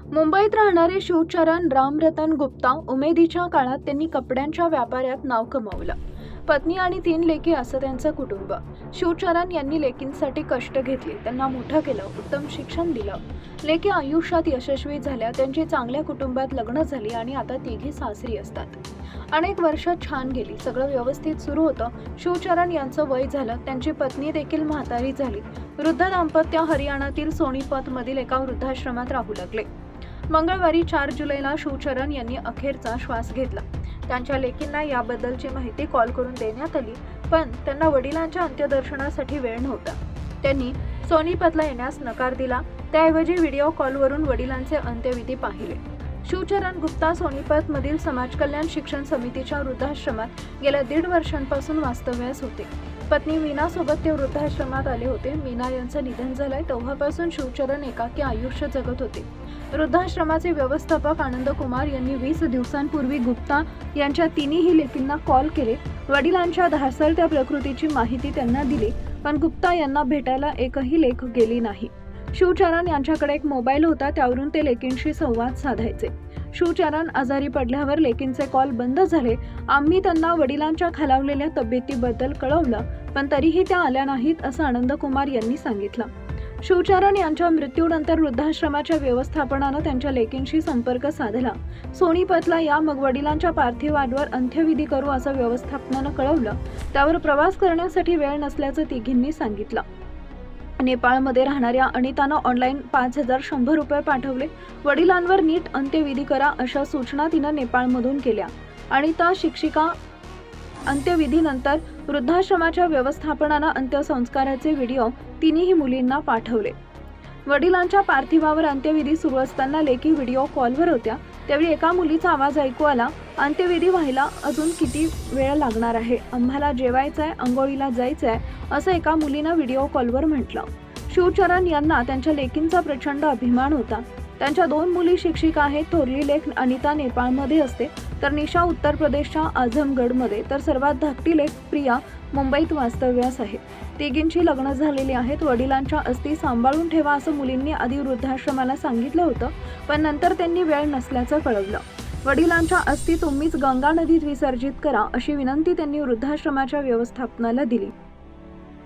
मुंबईत राहणारे शिवचरण रामरतन गुप्ता उमेदीच्या काळात त्यांनी कपड्यांच्या व्यापारात नाव कमावलं. पत्नी आणि 3 लेकी असं त्यांचं कुटुंब. शिवचरण यांनी लेकींसाठी कष्ट घेतले, त्यांना मोठं केलं, उत्तम शिक्षण दिलं. लेकी आयुष्यात यशस्वी झाल्या, त्यांची चांगल्या कुटुंबात लग्न झाली आणि आता तिघी सासरी असतात. अनेक वर्ष छान गेली, सगळं व्यवस्थित सुरू होतं. शिवचरण यांचं वय झालं, त्यांची पत्नी देखील म्हातारी झाली. वृद्ध दाम्पत्य हरियाणातील सोनीपतमधील एका वृद्धाश्रमात राहू लागले. मंगळवारी 4 जुलैला शिवचरण यांनी अखेरचा श्वास घेतला. त्यांच्या लेकींना याबद्दलची माहिती कॉल करून देण्यात आली, पण त्यांना वडिलांच्या अंत्यदर्शनासाठी वेळ नव्हता. त्यांनी सोनीपतला येण्यास नकार दिला. त्याऐवजी व्हिडिओ कॉलवरून वडिलांचे अंत्यविधी पाहिले. शिवचरण गुप्ता सोनीपतमधील समाज कल्याण शिक्षण समितीच्या वृद्धाश्रमात गेल्या 1.5 वर्षांपासून वास्तव्यास होते. पत्नी मीनासोबत ते वृद्धाश्रमात आले होते. मीना यांचं निधन झालंय, तेव्हापासून शिवचरण एकाकी आयुष्य जगत होते. वृद्धाश्रमाचे व्यवस्थापक आनंद कुमार यांनी 20 दिवसांपूर्वी गुप्ता यांच्या 3ही लेकींना कॉल केले. वडिलांच्या ढासळत्या प्रकृतीची माहिती त्यांना दिली, पण गुप्ता यांना भेटायला एकही लेक गेली नाही. शिवचरण यांच्याकडे एक मोबाईल होता, त्यावरून ते लेकींशी संवाद साधायचे. शिवचरण आजारी पडल्यावर लेकींचे कॉल बंद झाले. आम्ही त्यांना वडिलांच्या खालावलेल्या तब्येतीबद्दल कळवलं, पण तरीही त्या आल्या नाहीत, असं आनंद कुमार यांनी सांगितलं. शिवचरण यांच्या मृत्यूनंतर वृद्धाश्रमाच्या व्यवस्थापनानं त्यांच्या लेकींशी संपर्क साधला. सोनीपतला या, मग वडिलांच्या पार्थिवावर अंत्यविधी करू असं व्यवस्थापनानं कळवलं. त्यावर प्रवास करण्यासाठी वेळ नसल्याचं तिघींनी सांगितलं. नेपाळमध्ये राहणाऱ्या अनितानं ऑनलाईन 5100 रुपये पाठवले. वडिलांवर नीट अंत्यविधी करा अशा सूचना तिनं नेपाळमधून केल्या. अनिता शिक्षिका. अंत्यविधीनंतर वृद्धाश्रमाच्या व्यवस्थापनानं अंत्यसंस्काराचे व्हिडिओ 3ही मुलींना पाठवले. वडिलांच्या पार्थिवावर अंत्यविधी सुरू असताना लेकी व्हिडिओ कॉलवर होत्या. त्यावेळी एका मुलीचा आवाज ऐकू आला, अंत्यविधी व्हायला अजून किती वेळ लागणार आहे, आम्हाला जेवायचंय, अंघोळीला जायचंय, असं एका मुलीनं व्हिडिओ कॉलवर म्हटलं. शिवचरण यांना त्यांच्या लेकींचा प्रचंड अभिमान होता. त्यांच्या 2 मुली शिक्षिका आहेत. थोरली लेक अनिता नेपाळमध्ये असते, तर निशा उत्तर प्रदेशच्या आझमगडमध्ये, तर सर्वात धाकटी लेक प्रिया मुंबईत वास्तव्यास आहे. तिघींची लग्न झालेली आहेत. वडिलांच्या अस्थी सांभाळून ठेवा असं मुलींनी आधी वृद्धाश्रमाला सांगितलं होतं, पण नंतर त्यांनी वेळ नसल्याचं कळवलं. वडिलांच्या अस्थी तुम्हीच गंगा नदीत विसर्जित करा अशी विनंती त्यांनी वृद्धाश्रमाच्या व्यवस्थापनाला दिली.